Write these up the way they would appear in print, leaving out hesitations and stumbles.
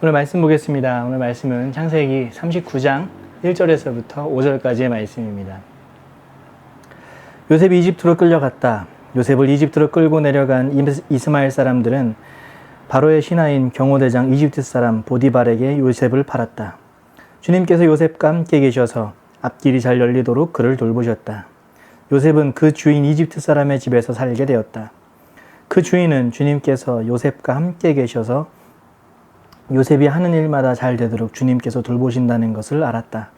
오늘 말씀 보겠습니다. 오늘 말씀은 창세기 39장 1절에서부터 5절까지의 말씀입니다. 요셉이 이집트로 끌려갔다. 요셉을 이집트로 끌고 내려간 이스마엘 사람들은 바로의 신하인 경호대장 이집트 사람 보디발에게 요셉을 팔았다. 주님께서 요셉과 함께 계셔서 앞길이 잘 열리도록 그를 돌보셨다. 요셉은 그 주인 이집트 사람의 집에서 살게 되었다. 그 주인은 주님께서 요셉과 함께 계셔서 요셉이 하는 일마다 잘 되도록 주님께서 돌보신다는 것을 알았다.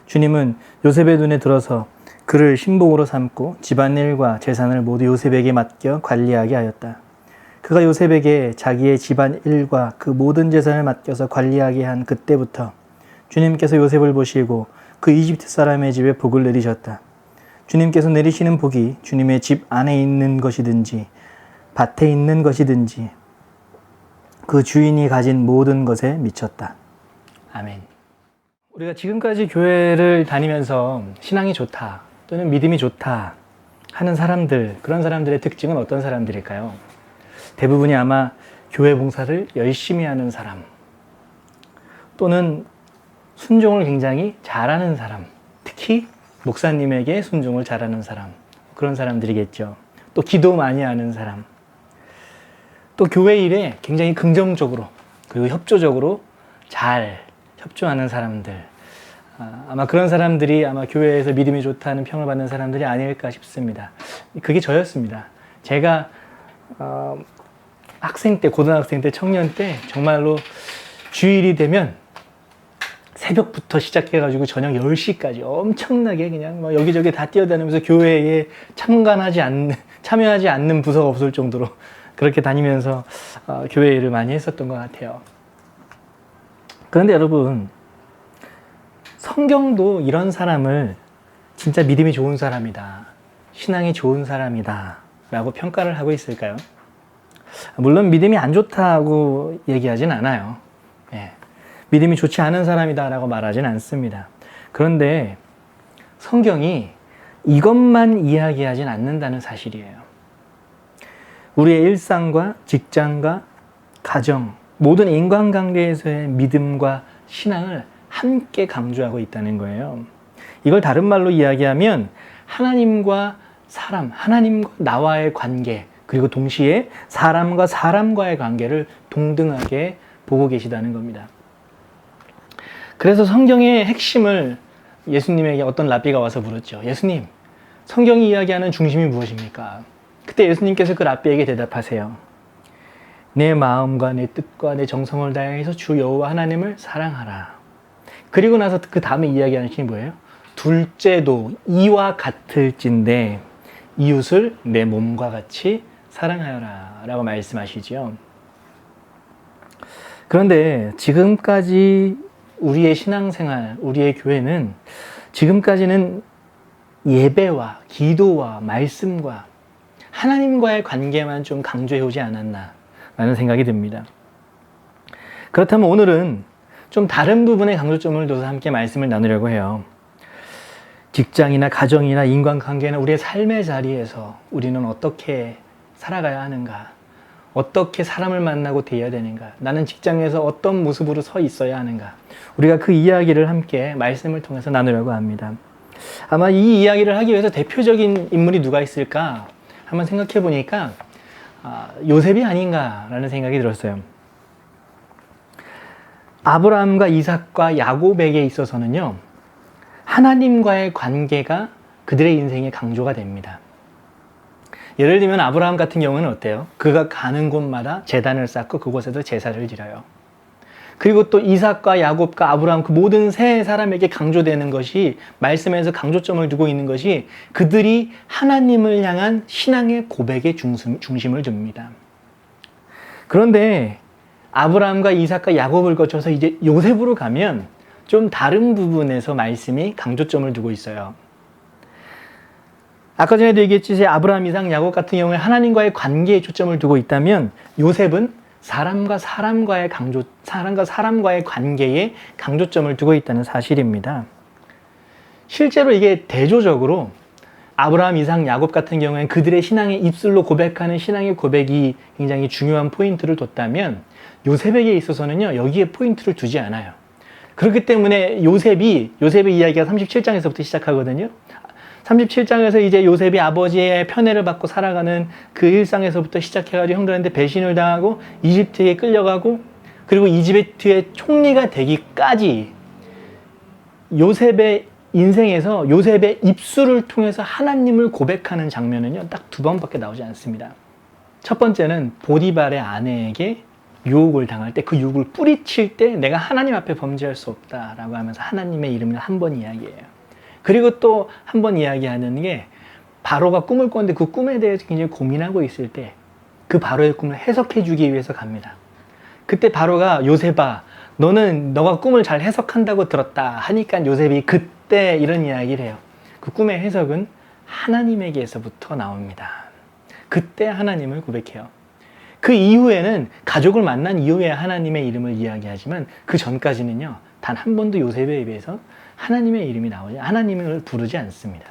주님은 요셉의 눈에 들어서 그를 신복으로 삼고 집안일과 재산을 모두 요셉에게 맡겨 관리하게 하였다. 그가 요셉에게 자기의 집안일과 그 모든 재산을 맡겨서 관리하게 한 그때부터 주님께서 요셉을 보시고 그 이집트 사람의 집에 복을 내리셨다. 주님께서 내리시는 복이 주님의 집 안에 있는 것이든지 밭에 있는 것이든지 그 주인이 가진 모든 것에 미쳤다. 아멘. 우리가 지금까지 교회를 다니면서 신앙이 좋다 또는 믿음이 좋다 하는 사람들, 그런 사람들의 특징은 어떤 사람들일까요? 대부분이 아마 교회 봉사를 열심히 하는 사람, 또는 순종을 굉장히 잘하는 사람, 특히 목사님에게 순종을 잘하는 사람, 그런 사람들이겠죠. 또 기도 많이 하는 사람, 또 교회 일에 굉장히 긍정적으로 그리고 협조적으로 잘 협조하는 사람들, 아마 그런 사람들이 아마 교회에서 믿음이 좋다는 평을 받는 사람들이 아닐까 싶습니다. 그게 저였습니다. 제가 학생 때, 고등학생 때, 청년 때 정말로 주일이 되면 새벽부터 시작해가지고 저녁 10시까지 엄청나게 그냥 뭐 여기저기 다 뛰어다니면서 교회에 참여하지 않는 부서가 없을 정도로 그렇게 다니면서 교회 일을 많이 했었던 것 같아요. 그런데 여러분, 성경도 이런 사람을 진짜 믿음이 좋은 사람이다, 신앙이 좋은 사람이다 라고 평가를 하고 있을까요? 물론 믿음이 안 좋다고 얘기하진 않아요. 믿음이 좋지 않은 사람이다 라고 말하진 않습니다. 그런데 성경이 이것만 이야기하진 않는다는 사실이에요. 우리의 일상과 직장과 가정, 모든 인간관계에서의 믿음과 신앙을 함께 강조하고 있다는 거예요. 이걸 다른 말로 이야기하면 하나님과 사람, 하나님과 나와의 관계, 그리고 동시에 사람과 사람과의 관계를 동등하게 보고 계시다는 겁니다. 그래서 성경의 핵심을 예수님에게 어떤 랍비가 와서 물었죠. 예수님, 성경이 이야기하는 중심이 무엇입니까? 그때 예수님께서 그 랍비에게 대답하세요. 내 마음과 내 뜻과 내 정성을 다해서 주 여호와 하나님을 사랑하라. 그리고 나서 그 다음에 이야기하는 게 뭐예요? 둘째도 이와 같을진데 이웃을 내 몸과 같이 사랑하여라 라고 말씀하시죠. 그런데 지금까지 우리의 신앙생활, 우리의 교회는 지금까지는 예배와 기도와 말씀과 하나님과의 관계만 좀 강조해오지 않았나 라는 생각이 듭니다. 그렇다면 오늘은 좀 다른 부분에 강조점을 둬서 함께 말씀을 나누려고 해요. 직장이나 가정이나 인간관계나 우리의 삶의 자리에서 우리는 어떻게 살아가야 하는가, 어떻게 사람을 만나고 대해야 되는가, 나는 직장에서 어떤 모습으로 서 있어야 하는가, 우리가 그 이야기를 함께 말씀을 통해서 나누려고 합니다. 아마 이 이야기를 하기 위해서 대표적인 인물이 누가 있을까 한번 생각해 보니까 요셉이 아닌가라는 생각이 들었어요. 아브라함과 이삭과 야곱에게 있어서는요, 하나님과의 관계가 그들의 인생의 강조가 됩니다. 예를 들면 아브라함 같은 경우는 어때요? 그가 가는 곳마다 제단을 쌓고 그곳에서 제사를 지려요. 그리고 또 이삭과 야곱과 아브라함 그 모든 세 사람에게 강조되는 것이, 말씀에서 강조점을 두고 있는 것이 그들이 하나님을 향한 신앙의 고백에 중심을 둡니다. 그런데 아브라함과 이삭과 야곱을 거쳐서 이제 요셉으로 가면 좀 다른 부분에서 말씀이 강조점을 두고 있어요. 아까 전에도 얘기했지, 아브라함, 이삭, 야곱 같은 경우에 하나님과의 관계에 초점을 두고 있다면 요셉은 사람과 사람과의 관계에 강조점을 두고 있다는 사실입니다. 실제로 이게 대조적으로 아브라함, 이삭, 야곱 같은 경우에는 그들의 신앙의 입술로 고백하는 신앙의 고백이 굉장히 중요한 포인트를 뒀다면 요셉에게 있어서는요, 여기에 포인트를 두지 않아요. 그렇기 때문에 요셉의 이야기가 37장에서부터 시작하거든요. 37장에서 이제 요셉이 아버지의 편애를 받고 살아가는 그 일상에서부터 시작해가지고 형들한테 배신을 당하고 이집트에 끌려가고 그리고 이집트의 총리가 되기까지 요셉의 인생에서 요셉의 입술을 통해서 하나님을 고백하는 장면은요, 딱 2번밖에 나오지 않습니다. 첫 번째는 보디발의 아내에게 유혹을 당할 때 그 유혹을 뿌리칠 때 내가 하나님 앞에 범죄할 수 없다라고 하면서 하나님의 이름을 한 번 이야기해요. 그리고 또 한 번 이야기하는 게 바로가 꿈을 꿨는데 그 꿈에 대해서 굉장히 고민하고 있을 때 그 바로의 꿈을 해석해 주기 위해서 갑니다. 그때 바로가 요셉아, 너가 꿈을 잘 해석한다고 들었다 하니까 요셉이 그때 이런 이야기를 해요. 그 꿈의 해석은 하나님에게서부터 나옵니다. 그때 하나님을 고백해요. 그 이후에는 가족을 만난 이후에 하나님의 이름을 이야기하지만 그 전까지는요, 단 한 번도 요셉의 입에서 하나님의 이름이 나오지, 하나님을 부르지 않습니다.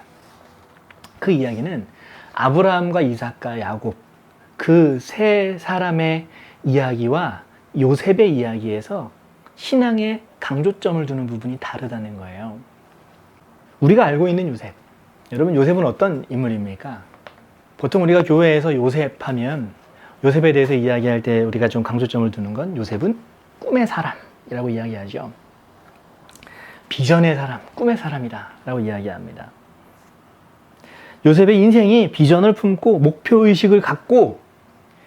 그 이야기는 아브라함과 이삭과 야곱, 그 세 사람의 이야기와 요셉의 이야기에서 신앙에 강조점을 두는 부분이 다르다는 거예요. 우리가 알고 있는 요셉, 여러분 요셉은 어떤 인물입니까? 보통 우리가 교회에서 요셉 하면 요셉에 대해서 이야기할 때 우리가 좀 강조점을 두는 건 요셉은 꿈의 사람이라고 이야기하죠. 비전의 사람, 꿈의 사람이다 라고 이야기합니다. 요셉의 인생이 비전을 품고 목표의식을 갖고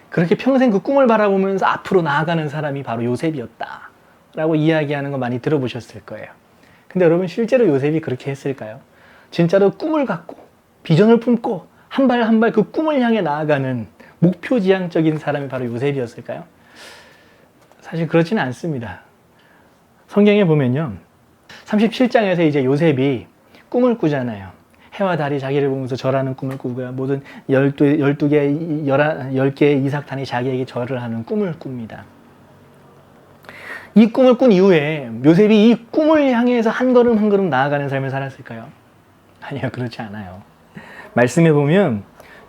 그렇게 평생 그 꿈을 바라보면서 앞으로 나아가는 사람이 바로 요셉이었다 라고 이야기하는 거 많이 들어보셨을 거예요. 근데 여러분 실제로 요셉이 그렇게 했을까요? 진짜로 꿈을 갖고 비전을 품고 한 발 한 발 그 꿈을 향해 나아가는 목표지향적인 사람이 바로 요셉이었을까요? 사실 그렇지는 않습니다. 성경에 보면요, 37장에서 이제 요셉이 꿈을 꾸잖아요. 해와 달이 자기를 보면서 절하는 꿈을 꾸고요. 모든 10개의 이삭단이 자기에게 절을 하는 꿈을 꿉니다. 이 꿈을 꾼 이후에 요셉이 이 꿈을 향해서 한 걸음 한 걸음 나아가는 삶을 살았을까요? 아니요, 그렇지 않아요. 말씀해 보면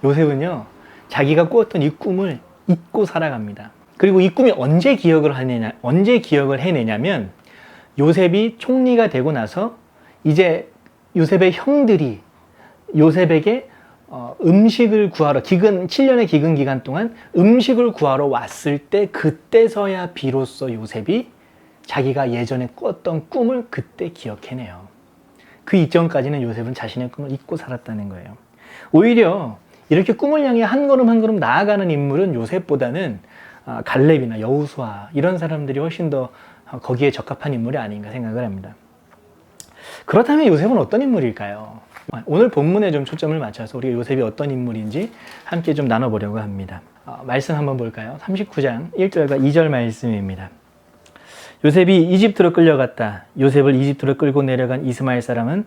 요셉은요, 자기가 꾸었던 이 꿈을 잊고 살아갑니다. 그리고 이 꿈이 언제 기억을 해내냐면 요셉이 총리가 되고 나서 이제 요셉의 형들이 요셉에게 음식을 구하러 7년의 기근 기간 동안 음식을 구하러 왔을 때 그때서야 비로소 요셉이 자기가 예전에 꾸었던 꿈을 그때 기억해내요. 그 이전까지는 요셉은 자신의 꿈을 잊고 살았다는 거예요. 오히려 이렇게 꿈을 향해 한 걸음 한 걸음 나아가는 인물은 요셉보다는 갈렙이나 여호수아 이런 사람들이 훨씬 더 거기에 적합한 인물이 아닌가 생각을 합니다. 그렇다면 요셉은 어떤 인물일까요? 오늘 본문에 좀 초점을 맞춰서 우리가 요셉이 어떤 인물인지 함께 좀 나눠보려고 합니다. 말씀 한번 볼까요? 39장 1절과 2절 말씀입니다. 요셉이 이집트로 끌려갔다. 요셉을 이집트로 끌고 내려간 이스마엘 사람은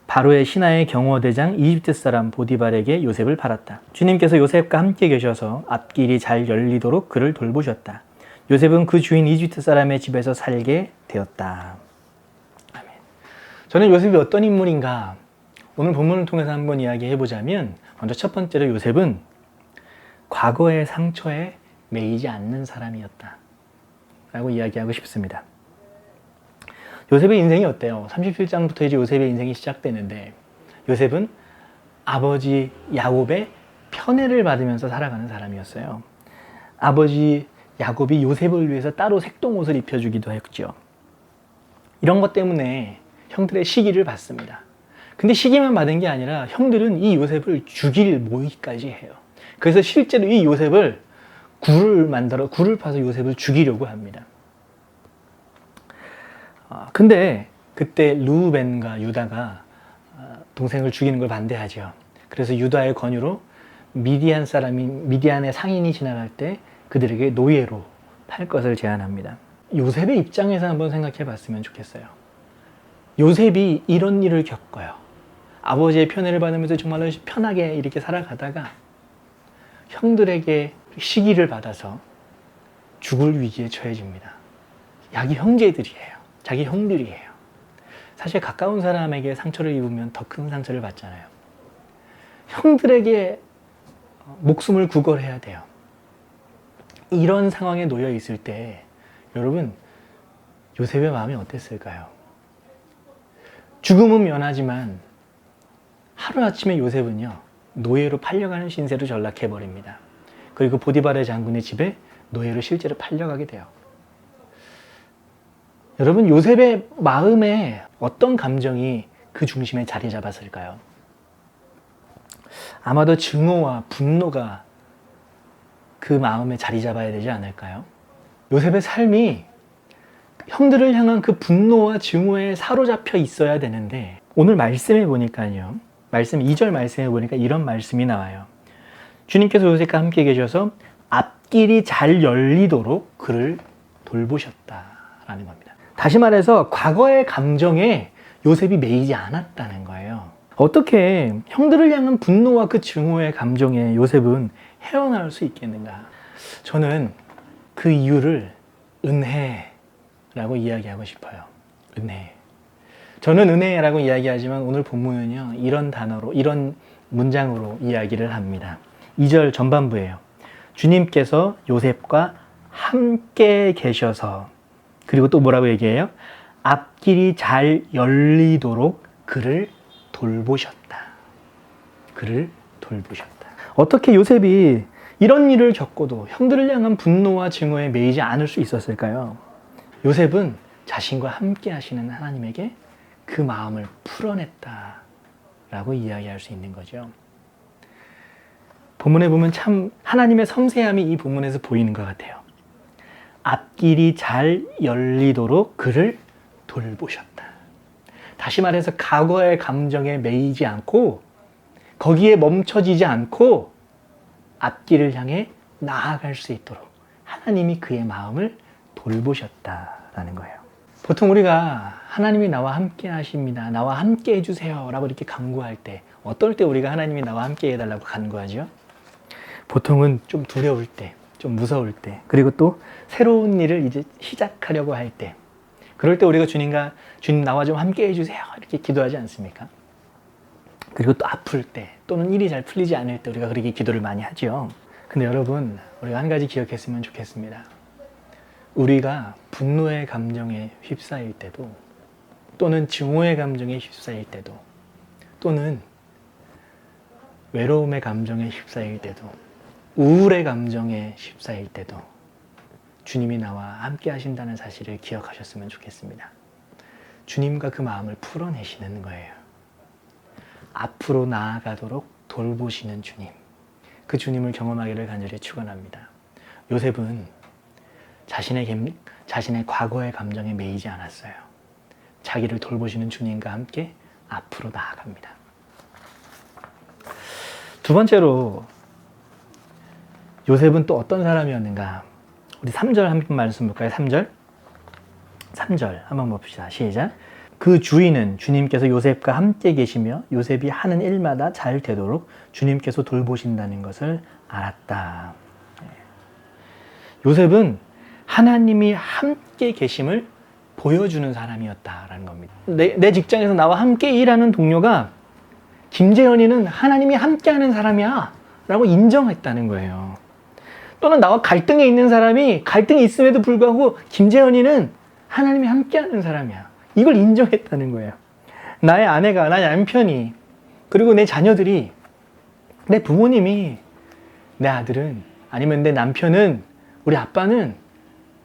바로의 신하의 경호대장 이집트 사람 보디발에게 요셉을 팔았다. 주님께서 요셉과 함께 계셔서 앞길이 잘 열리도록 그를 돌보셨다. 요셉은 그 주인 이집트 사람의 집에서 살게 되었다. 아멘. 저는 요셉이 어떤 인물인가 오늘 본문을 통해서 한번 이야기해보자면 먼저 첫 번째로 요셉은 과거의 상처에 매이지 않는 사람이었다 라고 이야기하고 싶습니다. 요셉의 인생이 어때요? 37장부터 이제 요셉의 인생이 시작되는데 요셉은 아버지 야곱의 편애를 받으면서 살아가는 사람이었어요. 아버지 야곱이 요셉을 위해서 따로 색동옷을 입혀주기도 했죠. 이런 것 때문에 형들의 시기를 받습니다. 근데 시기만 받은 게 아니라 형들은 이 요셉을 죽일 모의까지 해요. 그래서 실제로 이 요셉을 굴을 파서 요셉을 죽이려고 합니다. 근데 그때 르우벤과 유다가 동생을 죽이는 걸 반대하죠. 그래서 유다의 권유로 미디안의 상인이 지나갈 때 그들에게 노예로 팔 것을 제안합니다. 요셉의 입장에서 한번 생각해 봤으면 좋겠어요. 요셉이 이런 일을 겪어요. 아버지의 편애를 받으면서 정말로 편하게 이렇게 살아가다가 형들에게 시기를 받아서 죽을 위기에 처해집니다. 자기 형제들이에요. 자기 형들이에요. 사실 가까운 사람에게 상처를 입으면 더 큰 상처를 받잖아요. 형들에게 목숨을 구걸해야 돼요. 이런 상황에 놓여 있을 때 여러분 요셉의 마음이 어땠을까요? 죽음은 면하지만 하루아침에 요셉은요 노예로 팔려가는 신세로 전락해버립니다. 그리고 보디발의 장군의 집에 노예로 실제로 팔려가게 돼요. 여러분 요셉의 마음에 어떤 감정이 그 중심에 자리 잡았을까요? 아마도 증오와 분노가 그 마음에 자리 잡아야 되지 않을까요? 요셉의 삶이 형들을 향한 그 분노와 증오에 사로잡혀 있어야 되는데 오늘 말씀에 보니까요. 말씀 2절 말씀에 보니까 이런 말씀이 나와요. 주님께서 요셉과 함께 계셔서 앞길이 잘 열리도록 그를 돌보셨다라는 겁니다. 다시 말해서 과거의 감정에 요셉이 매이지 않았다는 거예요. 어떻게 형들을 향한 분노와 그 증오의 감정에 요셉은 헤어나올 수 있겠는가? 저는 그 이유를 은혜라고 이야기하고 싶어요. 은혜. 저는 은혜라고 이야기하지만 오늘 본문은요, 이런 단어로, 이런 문장으로 이야기를 합니다. 2절 전반부예요. 주님께서 요셉과 함께 계셔서, 그리고 또 뭐라고 얘기해요? 앞길이 잘 열리도록 그를 돌보셨다. 그를 돌보셨다. 어떻게 요셉이 이런 일을 겪고도 형들을 향한 분노와 증오에 매이지 않을 수 있었을까요? 요셉은 자신과 함께 하시는 하나님에게 그 마음을 풀어냈다라고 이야기할 수 있는 거죠. 본문에 보면 참 하나님의 섬세함이 이 본문에서 보이는 것 같아요. 앞길이 잘 열리도록 그를 돌보셨다. 다시 말해서 과거의 감정에 매이지 않고 거기에 멈춰지지 않고 앞길을 향해 나아갈 수 있도록 하나님이 그의 마음을 돌보셨다라는 거예요. 보통 우리가 하나님이 나와 함께 하십니다. 나와 함께 해주세요. 라고 이렇게 간구할 때 어떨 때 우리가 하나님이 나와 함께 해달라고 간구하죠? 보통은 좀 두려울 때, 좀 무서울 때, 그리고 또 새로운 일을 이제 시작하려고 할 때, 그럴 때 우리가 주님 나와 좀 함께 해주세요. 이렇게 기도하지 않습니까? 그리고 또 아플 때, 또는 일이 잘 풀리지 않을 때 우리가 그렇게 기도를 많이 하죠. 근데 여러분, 우리가 한 가지 기억했으면 좋겠습니다. 우리가 분노의 감정에 휩싸일 때도, 또는 증오의 감정에 휩싸일 때도, 또는 외로움의 감정에 휩싸일 때도, 우울의 감정에 휩싸일 때도 주님이 나와 함께 하신다는 사실을 기억하셨으면 좋겠습니다. 주님과 그 마음을 풀어내시는 거예요. 앞으로 나아가도록 돌보시는 주님, 그 주님을 경험하기를 간절히 축원합니다. 요셉은 자신의 과거의 감정에 매이지 않았어요. 자기를 돌보시는 주님과 함께 앞으로 나아갑니다. 두 번째로 요셉은 또 어떤 사람이었는가? 우리 3절 한번 말씀 볼까요? 3절 한번 봅시다. 시작. 그 주인은 주님께서 요셉과 함께 계시며 요셉이 하는 일마다 잘 되도록 주님께서 돌보신다는 것을 알았다. 요셉은 하나님이 함께 계심을 보여주는 사람이었다라는 겁니다. 내 직장에서 나와 함께 일하는 동료가 김재현이는 하나님이 함께하는 사람이야 라고 인정했다는 거예요. 또는 나와 갈등에 있는 사람이 갈등이 있음에도 불구하고 김재현이는 하나님이 함께하는 사람이야. 이걸 인정했다는 거예요. 나의 아내가, 나의 남편이, 그리고 내 자녀들이, 내 부모님이, 내 아들은, 아니면 내 남편은, 우리 아빠는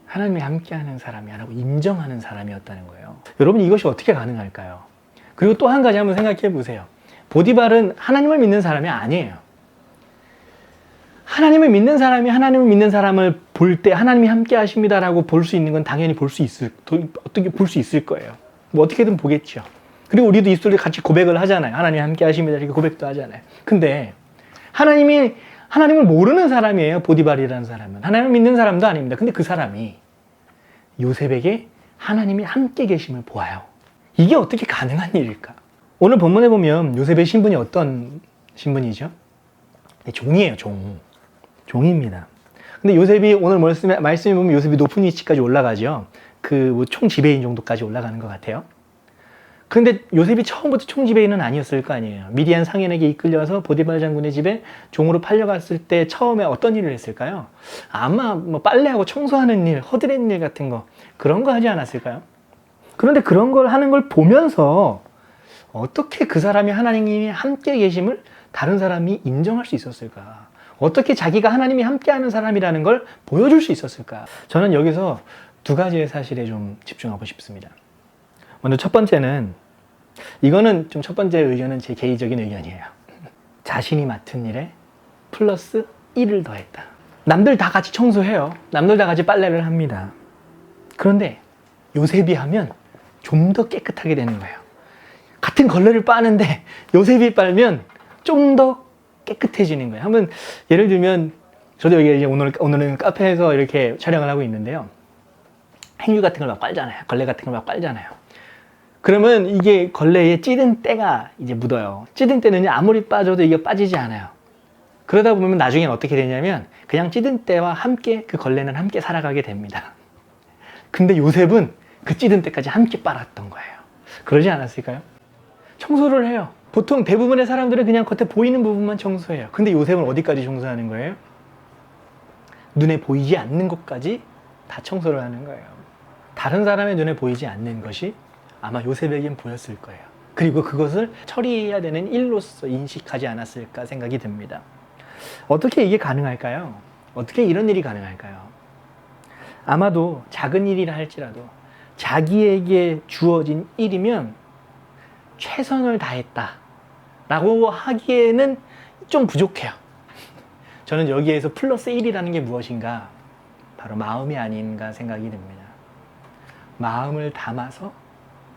하나님이 함께하는 사람이야 라고 인정하는 사람이었다는 거예요. 여러분 이것이 어떻게 가능할까요? 그리고 또 한 가지 한번 생각해 보세요. 보디발은 하나님을 믿는 사람이 아니에요. 하나님을 믿는 사람이 하나님을 믿는 사람을 볼 때 하나님이 함께 하십니다라고 볼 수 있는 건 당연히 어떻게 볼 수 있을 거예요. 뭐 어떻게든 보겠죠. 그리고 우리도 입술로 같이 고백을 하잖아요. 하나님 함께 하십니다. 이렇게 고백도 하잖아요. 근데 하나님을 모르는 사람이에요. 보디발이라는 사람은. 하나님을 믿는 사람도 아닙니다. 근데 그 사람이 요셉에게 하나님이 함께 계심을 보아요. 이게 어떻게 가능한 일일까? 오늘 본문에 보면 요셉의 신분이 어떤 신분이죠? 종이에요, 종입니다. 근데 요셉이 오늘 말씀에 보면 요셉이 높은 위치까지 올라가죠. 총 지배인 정도까지 올라가는 것 같아요. 근데 요셉이 처음부터 총지배인은 아니었을 거 아니에요. 미디안 상인에게 이끌려서 보디발 장군의 집에 종으로 팔려갔을 때 처음에 어떤 일을 했을까요? 아마 뭐 빨래하고 청소하는 일, 허드렛 일 같은 거, 그런 거 하지 않았을까요? 그런데 그런 걸 하는 걸 보면서 어떻게 그 사람이 하나님이 함께 계심을 다른 사람이 인정할 수 있었을까? 어떻게 자기가 하나님이 함께하는 사람이라는 걸 보여줄 수 있었을까? 저는 여기서 두 가지의 사실에 좀 집중하고 싶습니다. 먼저 첫 번째는, 이거는 좀 첫 번째 의견은 제 개인적인 의견이에요. 자신이 맡은 일에 플러스 1을 더했다. 남들 다 같이 청소해요. 남들 다 같이 빨래를 합니다. 그런데 요셉이 하면 좀 더 깨끗하게 되는 거예요. 같은 걸레를 빠는데 요셉이 빨면 좀 더 깨끗해지는 거예요. 한번 예를 들면, 저도 여기 이제 오늘은 카페에서 이렇게 촬영을 하고 있는데요. 행주 같은 걸 막 빨잖아요. 걸레 같은 걸 막 빨잖아요. 그러면 이게 걸레에 찌든 때가 이제 묻어요. 찌든 때는 아무리 빠져도 이게 빠지지 않아요. 그러다 보면 나중엔 어떻게 되냐면 그냥 찌든 때와 함께 그 걸레는 함께 살아가게 됩니다. 근데 요셉은 그 찌든 때까지 함께 빨았던 거예요. 그러지 않았을까요? 청소를 해요. 보통 대부분의 사람들은 그냥 겉에 보이는 부분만 청소해요. 근데 요셉은 어디까지 청소하는 거예요? 눈에 보이지 않는 것까지 다 청소를 하는 거예요. 다른 사람의 눈에 보이지 않는 것이 아마 요셉에겐 보였을 거예요. 그리고 그것을 처리해야 되는 일로서 인식하지 않았을까 생각이 듭니다. 어떻게 이게 가능할까요? 어떻게 이런 일이 가능할까요? 아마도 작은 일이라 할지라도 자기에게 주어진 일이면 최선을 다했다 라고 하기에는 좀 부족해요. 저는 여기에서 플러스 1이라는 게 무엇인가? 바로 마음이 아닌가 생각이 듭니다. 마음을 담아서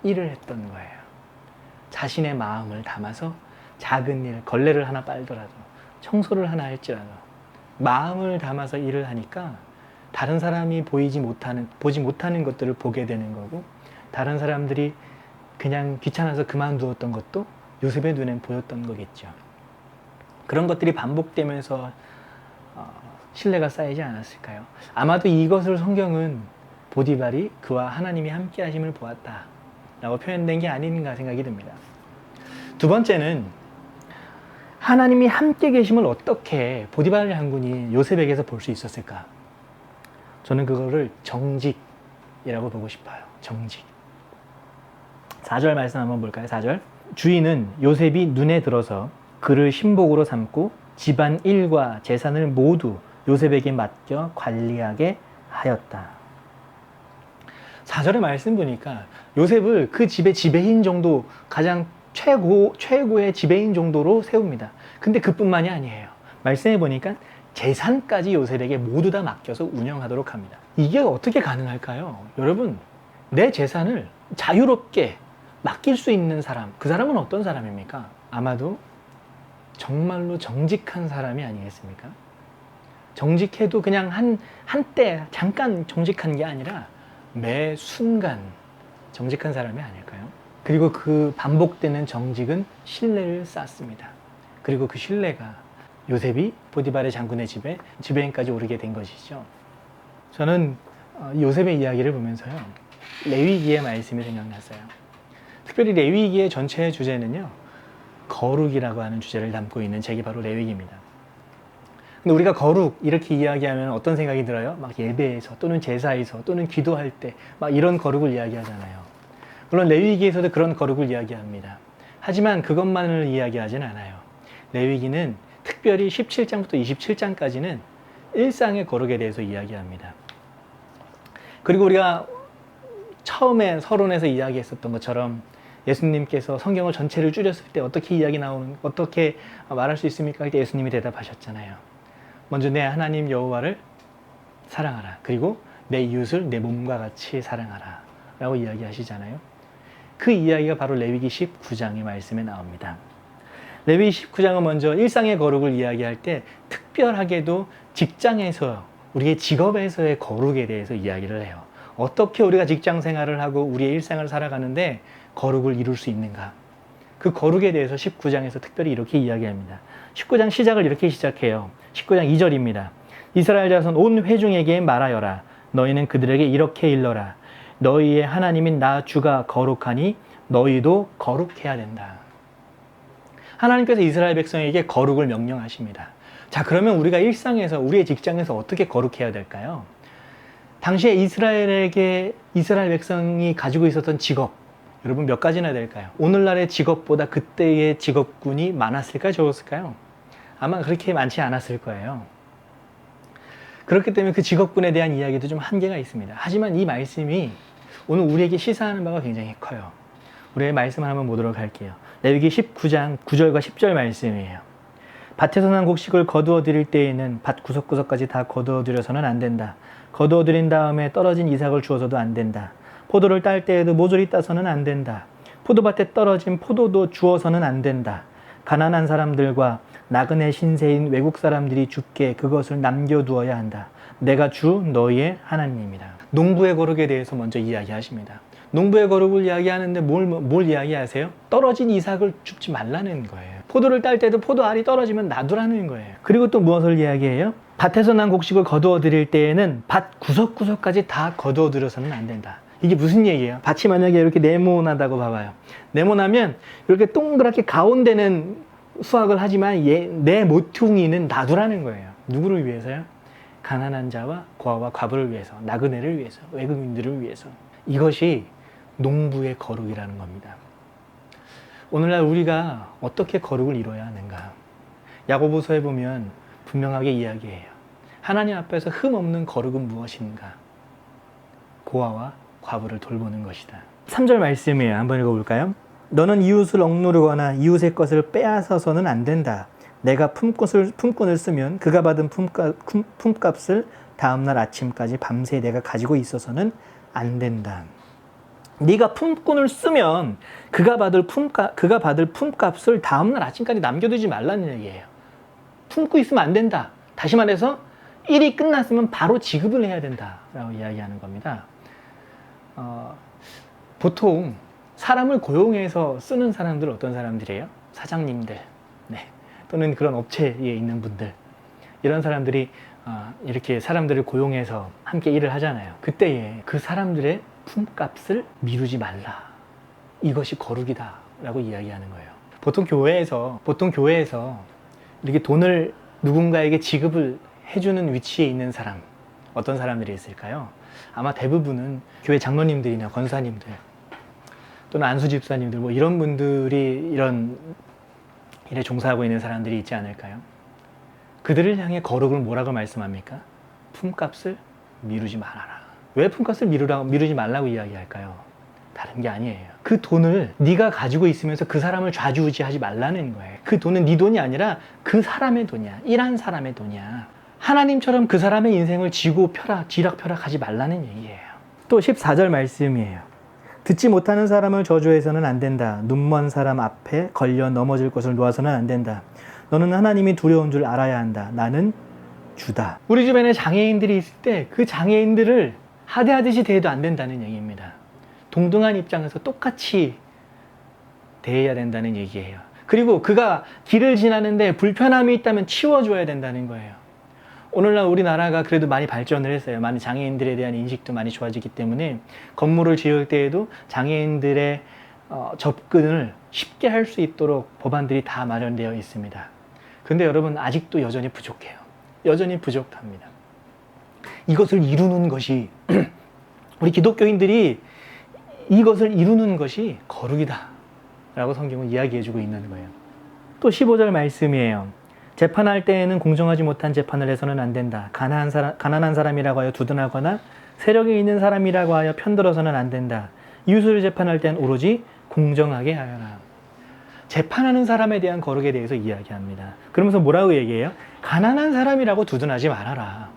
일을 했던 거예요. 자신의 마음을 담아서 작은 일, 걸레를 하나 빨더라도, 청소를 하나 할지라도 마음을 담아서 일을 하니까 다른 사람이 보지 못하는 것들을 보게 되는 거고, 다른 사람들이 그냥 귀찮아서 그만두었던 것도 요셉의 눈엔 보였던 거겠죠. 그런 것들이 반복되면서 신뢰가 쌓이지 않았을까요? 아마도 이것을 성경은 보디발이 그와 하나님이 함께 하심을 보았다 라고 표현된 게 아닌가 생각이 듭니다. 두 번째는, 하나님이 함께 계심을 어떻게 보디발 장군이 요셉에게서 볼 수 있었을까? 저는 그거를 정직이라고 보고 싶어요. 정직. 4절 말씀 한번 볼까요? 4절. 주인은 요셉이 눈에 들어서 그를 신복으로 삼고 집안 일과 재산을 모두 요셉에게 맡겨 관리하게 하였다. 4절의 말씀 보니까 요셉을 그 집의 지배인 정도, 가장 최고의 지배인 정도로 세웁니다. 근데 그뿐만이 아니에요. 말씀해 보니까 재산까지 요셉에게 모두 다 맡겨서 운영하도록 합니다. 이게 어떻게 가능할까요? 여러분, 내 재산을 자유롭게 맡길 수 있는 사람, 그 사람은 어떤 사람입니까? 아마도 정말로 정직한 사람이 아니겠습니까? 정직해도 그냥 한때 잠깐 정직한 게 아니라 매 순간 정직한 사람이 아닐까요? 그리고 그 반복되는 정직은 신뢰를 쌓습니다. 그리고 그 신뢰가 요셉이 보디발의 장군의 집에 지배인까지 오르게 된 것이죠. 저는 요셉의 이야기를 보면서요, 레위기의 말씀이 생각났어요. 특별히 레위기의 전체의 주제는요, 거룩이라고 하는 주제를 담고 있는 책이 바로 레위기입니다. 근데 우리가 거룩 이렇게 이야기하면 어떤 생각이 들어요? 막 예배에서 또는 제사에서 또는 기도할 때 막 이런 거룩을 이야기하잖아요. 물론 레위기에서도 그런 거룩을 이야기합니다. 하지만 그것만을 이야기하진 않아요. 레위기는 특별히 17장부터 27장까지는 일상의 거룩에 대해서 이야기합니다. 그리고 우리가 처음에 서론에서 이야기했었던 것처럼 예수님께서 성경을 전체를 줄였을 때 어떻게 말할 수 있습니까? 할 때 예수님이 대답하셨잖아요. 먼저 내 하나님 여호와를 사랑하라. 그리고 내 이웃을 내 몸과 같이 사랑하라. 라고 이야기하시잖아요. 그 이야기가 바로 레위기 19장의 말씀에 나옵니다. 레위기 19장은 먼저 일상의 거룩을 이야기할 때 특별하게도 직장에서, 우리의 직업에서의 거룩에 대해서 이야기를 해요. 어떻게 우리가 직장 생활을 하고 우리의 일상을 살아가는데 거룩을 이룰 수 있는가? 그 거룩에 대해서 19장에서 특별히 이렇게 이야기합니다. 19장 시작을 이렇게 시작해요. 19장 2절입니다. 이스라엘 자손 온 회중에게 말하여라. 너희는 그들에게 이렇게 일러라. 너희의 하나님인 나 주가 거룩하니 너희도 거룩해야 된다. 하나님께서 이스라엘 백성에게 거룩을 명령하십니다. 자, 그러면 우리가 일상에서, 우리의 직장에서 어떻게 거룩해야 될까요? 당시에 이스라엘 백성이 가지고 있었던 직업, 여러분 몇 가지나 될까요? 오늘날의 직업보다 그때의 직업군이 많았을까요? 적었을까요? 아마 그렇게 많지 않았을 거예요. 그렇기 때문에 그 직업군에 대한 이야기도 좀 한계가 있습니다. 하지만 이 말씀이 오늘 우리에게 시사하는 바가 굉장히 커요. 우리의 말씀을 한번 보도록 할게요. 레위기 19장 9절과 10절 말씀이에요. 밭에서 난 곡식을 거두어 드릴 때에는 밭 구석구석까지 다 거두어 드려서는 안 된다. 거두어 드린 다음에 떨어진 이삭을 주어서도 안 된다. 포도를 딸 때에도 모조리 따서는 안 된다. 포도밭에 떨어진 포도도 주어서는 안 된다. 가난한 사람들과 나그네 신세인 외국 사람들이 죽게 그것을 남겨두어야 한다. 내가 주 너희의 하나님입니다. 농부의 거룩에 대해서 먼저 이야기하십니다. 농부의 거룩을 이야기하는데 뭘 이야기하세요? 떨어진 이삭을 줍지 말라는 거예요. 포도를 딸 때도 포도 알이 떨어지면 놔두라는 거예요. 그리고 또 무엇을 이야기해요? 밭에서 난 곡식을 거두어 드릴 때에는 밭 구석구석까지 다 거두어 들여서는 안 된다. 이게 무슨 얘기예요? 밭이 만약에 이렇게 네모나다고 봐봐요. 네모나면 이렇게 동그랗게 가운데는 수확을 하지만 내 모퉁이는 놔두라는 거예요. 누구를 위해서요? 가난한 자와 고아와 과부를 위해서, 나그네를 위해서, 외국인들을 위해서. 이것이 농부의 거룩이라는 겁니다. 오늘날 우리가 어떻게 거룩을 이뤄야 하는가? 야고보서에 보면 분명하게 이야기해요. 하나님 앞에서 흠없는 거룩은 무엇인가? 고아와 과부를 돌보는 것이다. 3절 말씀이에요. 한번 읽어볼까요? 너는 이웃을 억누르거나 이웃의 것을 빼앗아서는 안 된다. 내가 품꾼을 쓰면 그가 받은 품값을 다음날 아침까지 밤새 내가 가지고 있어서는 안 된다. 네가 품꾼을 쓰면 그가 받을 품값을 다음날 아침까지 남겨두지 말라는 얘기예요. 품고 있으면 안 된다. 다시 말해서 일이 끝났으면 바로 지급을 해야 된다라고 이야기하는 겁니다. 보통 사람을 고용해서 쓰는 사람들은 어떤 사람들이에요? 사장님들, 네. 또는 그런 업체에 있는 분들, 이런 사람들이 이렇게 사람들을 고용해서 함께 일을 하잖아요. 그때에 그 사람들의 품값을 미루지 말라. 이것이 거룩이다 라고 이야기하는 거예요. 보통 교회에서 이렇게 돈을 누군가에게 지급을 해주는 위치에 있는 사람, 어떤 사람들이 있을까요? 아마 대부분은 교회 장로님들이나 권사님들 또는 안수 집사님들, 뭐 이런 분들이 이런 일에 종사하고 있는 사람들이 있지 않을까요? 그들을 향해 거룩을 뭐라고 말씀합니까? 품값을 미루지 말아라. 왜 품값을 미루지 말라고 이야기할까요? 다른 게 아니에요. 그 돈을 네가 가지고 있으면서 그 사람을 좌지우지하지 말라는 거예요. 그 돈은 네 돈이 아니라 그 사람의 돈이야. 일한 사람의 돈이야. 하나님처럼 그 사람의 인생을 지락펴락하지 말라는 얘기예요. 또 14절 말씀이에요. 듣지 못하는 사람을 저주해서는 안 된다. 눈먼 사람 앞에 걸려 넘어질 것을 놓아서는 안 된다. 너는 하나님이 두려운 줄 알아야 한다. 나는 주다. 우리 주변에 장애인들이 있을 때 그 장애인들을 하대하듯이 대해도 안 된다는 얘기입니다. 동등한 입장에서 똑같이 대해야 된다는 얘기예요. 그리고 그가 길을 지나는데 불편함이 있다면 치워줘야 된다는 거예요. 오늘날 우리나라가 그래도 많이 발전을 했어요. 많은 장애인들에 대한 인식도 많이 좋아지기 때문에 건물을 지을 때에도 장애인들의 접근을 쉽게 할 수 있도록 법안들이 다 마련되어 있습니다. 그런데 여러분, 아직도 여전히 부족해요. 여전히 부족합니다. 이것을 이루는 것이 우리 기독교인들이 이것을 이루는 것이 거룩이다 라고 성경은 이야기해주고 있는 거예요. 또 15절 말씀이에요. 재판할 때에는 공정하지 못한 재판을 해서는 안 된다. 가난한 사람이라고 하여 두둔하거나 세력이 있는 사람이라고 하여 편들어서는 안 된다. 이웃을 재판할 때는 오로지 공정하게 하여라. 재판하는 사람에 대한 거룩에 대해서 이야기합니다. 그러면서 뭐라고 얘기해요? 가난한 사람이라고 두둔하지 말아라.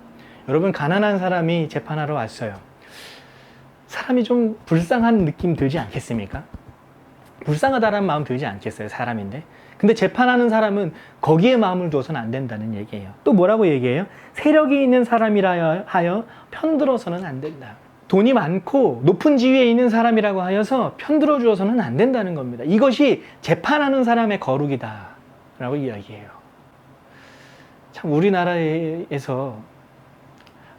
여러분, 가난한 사람이 재판하러 왔어요. 사람이 좀 불쌍한 느낌 들지 않겠습니까? 불쌍하다라는 마음 들지 않겠어요? 사람인데. 근데 재판하는 사람은 거기에 마음을 두어서는 안 된다는 얘기예요. 또 뭐라고 얘기해요? 세력이 있는 사람이라 하여 편들어서는 안 된다. 돈이 많고 높은 지위에 있는 사람이라고 하여서 편들어 주어서는 안 된다는 겁니다. 이것이 재판하는 사람의 거룩이다 라고 이야기해요. 참 우리나라에서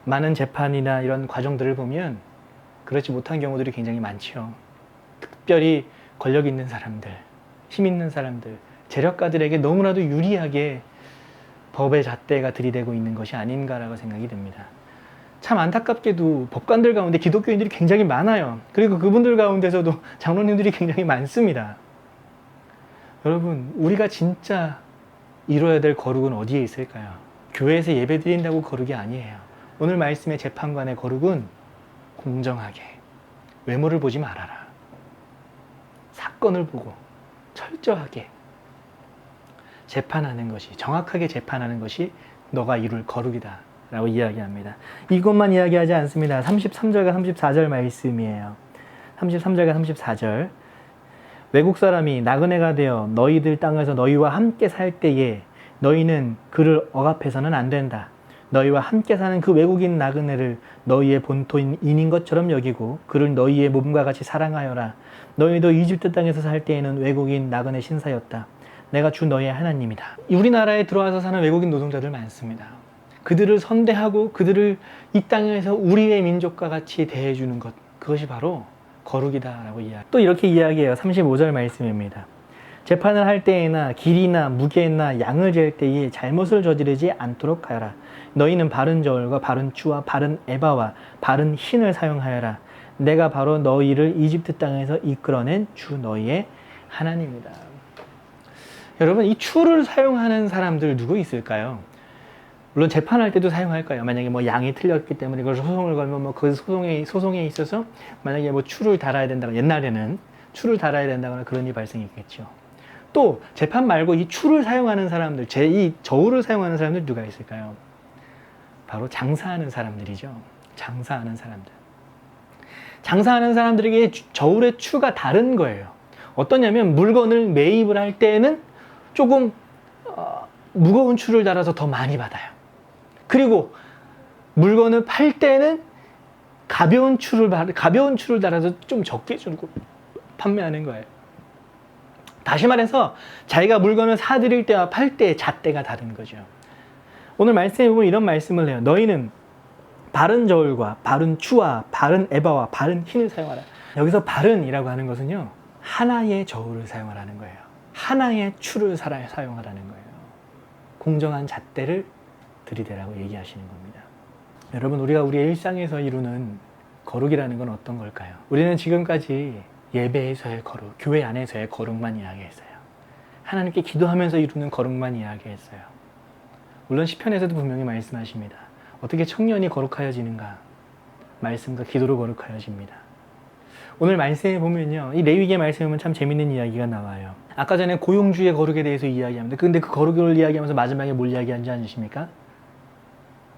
많은 재판이나 이런 과정들을 보면 그렇지 못한 경우들이 굉장히 많죠. 특별히 권력 있는 사람들, 힘 있는 사람들, 재력가들에게 너무나도 유리하게 법의 잣대가 들이대고 있는 것이 아닌가라고 생각이 듭니다. 참 안타깝게도 법관들 가운데 기독교인들이 굉장히 많아요. 그리고 그분들 가운데서도 장로님들이 굉장히 많습니다. 여러분, 우리가 진짜 이뤄야 될 거룩은 어디에 있을까요? 교회에서 예배 드린다고 거룩이 아니에요. 오늘 말씀의 재판관의 거룩은 공정하게, 외모를 보지 말아라. 사건을 보고 철저하게 재판하는 것이, 정확하게 재판하는 것이 너가 이룰 거룩이다 라고 이야기합니다. 이것만 이야기하지 않습니다. 33절과 34절 말씀이에요. 33절과 34절. 외국 사람이 나그네가 되어 너희들 땅에서 너희와 함께 살 때에 너희는 그를 억압해서는 안 된다. 너희와 함께 사는 그 외국인 나그네를 너희의 본토인인 것처럼 여기고 그를 너희의 몸과 같이 사랑하여라. 너희도 이집트 땅에서 살 때에는 외국인 나그네 신사였다. 내가 주 너희의 하나님이다. 우리나라에 들어와서 사는 외국인 노동자들 많습니다. 그들을 선대하고 그들을 이 땅에서 우리의 민족과 같이 대해주는 것, 그것이 바로 거룩이다라고 이야기. 또 이렇게 이야기해요. 35절 말씀입니다. 재판을 할 때에나 길이나 무게나 양을 잴 때에 잘못을 저지르지 않도록 하여라. 너희는 바른 저울과 바른 추와 바른 에바와 바른 흰을 사용하여라. 내가 바로 너희를 이집트 땅에서 이끌어낸 주 너희의 하나님이다. 여러분, 이 추를 사용하는 사람들 누구 있을까요? 물론 재판할 때도 사용할까요? 만약에 뭐 양이 틀렸기 때문에 그걸 소송을 걸면 뭐 그 소송에 있어서 만약에 뭐 추를 달아야 된다거나, 옛날에는 추를 달아야 된다거나 그런 일이 발생했겠죠. 또 재판 말고 이 추를 사용하는 사람들, 이 저울을 사용하는 사람들 누가 있을까요? 바로 장사하는 사람들이죠. 장사하는 사람들. 장사하는 사람들에게 저울의 추가 다른 거예요. 어떠냐면 물건을 매입을 할 때는 조금 무거운 추를 달아서 더 많이 받아요. 그리고 물건을 팔 때는 가벼운 추를 달아서 좀 적게 주고 판매하는 거예요. 다시 말해서 자기가 물건을 사드릴 때와 팔 때의 잣대가 다른 거죠. 오늘 말씀에 보면 이런 말씀을 해요. 너희는 바른 저울과 바른 추와 바른 에바와 바른 흰을 사용하라. 여기서 바른이라고 하는 것은요, 하나의 저울을 사용하라는 거예요. 하나의 추를 사용하라는 거예요. 공정한 잣대를 들이대라고 얘기하시는 겁니다. 여러분, 우리가 우리의 일상에서 이루는 거룩이라는 건 어떤 걸까요? 우리는 지금까지 예배에서의 거룩, 교회 안에서의 거룩만 이야기했어요. 하나님께 기도하면서 이루는 거룩만 이야기했어요. 물론 시편에서도 분명히 말씀하십니다. 어떻게 청년이 거룩하여지는가? 말씀과 기도로 거룩하여집니다. 오늘 말씀에 보면요, 이 레위기의 말씀에 보면 참 재밌는 이야기가 나와요. 아까 전에 고용주의 거룩에 대해서 이야기합니다. 근데 그 거룩을 이야기하면서 마지막에 뭘 이야기하는지 아십니까?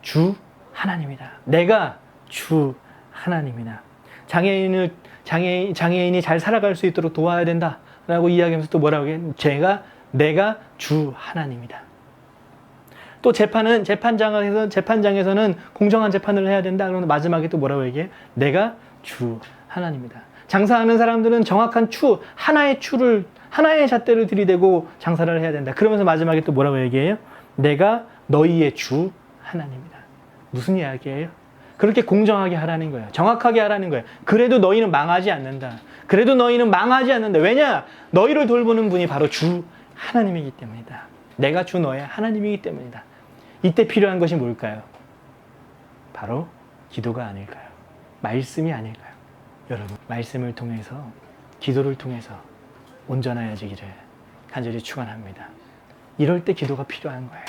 주 하나님이다. 내가 주 하나님이다. 장애인이 잘 살아갈 수 있도록 도와야 된다 라고 이야기하면서 또 뭐라고 해요? 내가 주 하나님이다. 또 재판장에서는 공정한 재판을 해야 된다. 그러면 마지막에 또 뭐라고 얘기해요? 내가 주 하나님이다. 장사하는 사람들은 정확한 하나의 잣대를 들이대고 장사를 해야 된다. 그러면서 마지막에 또 뭐라고 얘기해요? 내가 너희의 주 하나님이다. 무슨 이야기예요? 그렇게 공정하게 하라는 거예요. 정확하게 하라는 거예요. 그래도 너희는 망하지 않는다. 왜냐? 너희를 돌보는 분이 바로 주 하나님이기 때문이다. 내가 주 너의 하나님이기 때문이다. 이때 필요한 것이 뭘까요? 바로 기도가 아닐까요? 말씀이 아닐까요? 여러분, 말씀을 통해서, 기도를 통해서 온전하여지기를 간절히 축원합니다. 이럴 때 기도가 필요한 거예요.